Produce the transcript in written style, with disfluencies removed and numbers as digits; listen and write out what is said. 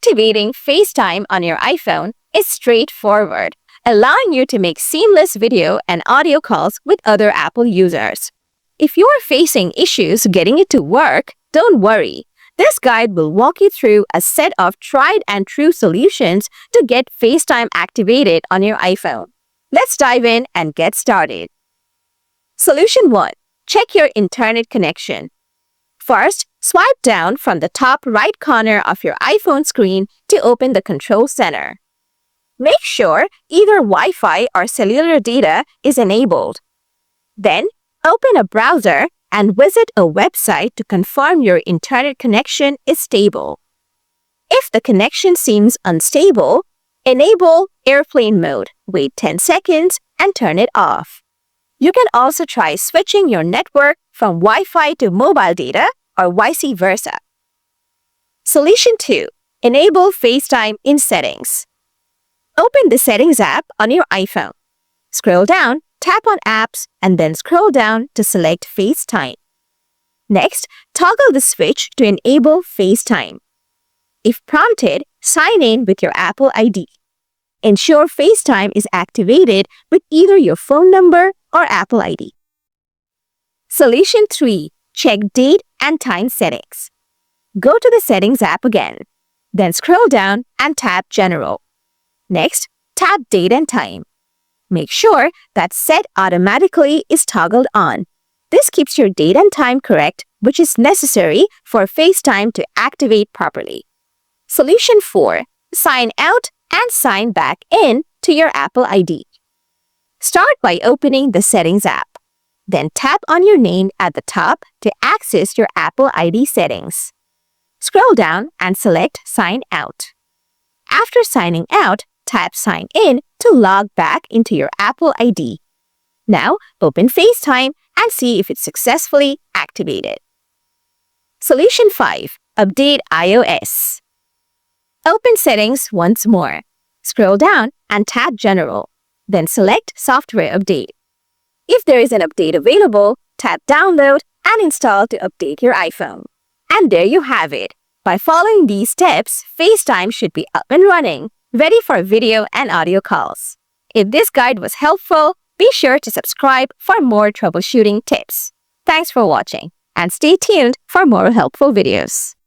Activating FaceTime on your iPhone is straightforward, allowing you to make seamless video and audio calls with other Apple users. If you're facing issues getting it to work, don't worry. This guide will walk you through a set of tried and true solutions to get FaceTime activated on your iPhone. Let's dive in and get started. Solution 1. Check your internet connection. First, swipe down from the top right corner of your iPhone screen to open the control center. Make sure either Wi-Fi or cellular data is enabled. Then, open a browser and visit a website to confirm your internet connection is stable. If the connection seems unstable, enable airplane mode, wait 10 seconds, and turn it off. You can also try switching your network from Wi-Fi to mobile data or vice versa. Solution 2. Enable FaceTime in Settings. Open the Settings app on your iPhone. Scroll down, tap on Apps, and then scroll down to select FaceTime. Next, toggle the switch to enable FaceTime. If prompted, sign in with your Apple ID. Ensure FaceTime is activated with either your phone number or Apple ID. Solution 3. Check date and time settings. Go to the Settings app again. Then scroll down and tap General. Next, tap Date and Time. Make sure that Set Automatically is toggled on. This keeps your date and time correct, which is necessary for FaceTime to activate properly. Solution 4. Sign out and sign back in to your Apple ID. Start by opening the Settings app. Then tap on your name at the top to access your Apple ID settings. Scroll down and select Sign Out. After signing out, tap Sign In to log back into your Apple ID. Now, open FaceTime and see if it's successfully activated. Solution 5. Update iOS. Open Settings once more. Scroll down and tap General. Then select Software Update. If there is an update available, tap Download and install to update your iPhone. And there you have it. By following these steps, FaceTime should be up and running, ready for video and audio calls. If this guide was helpful, be sure to subscribe for more troubleshooting tips. Thanks for watching, and stay tuned for more helpful videos.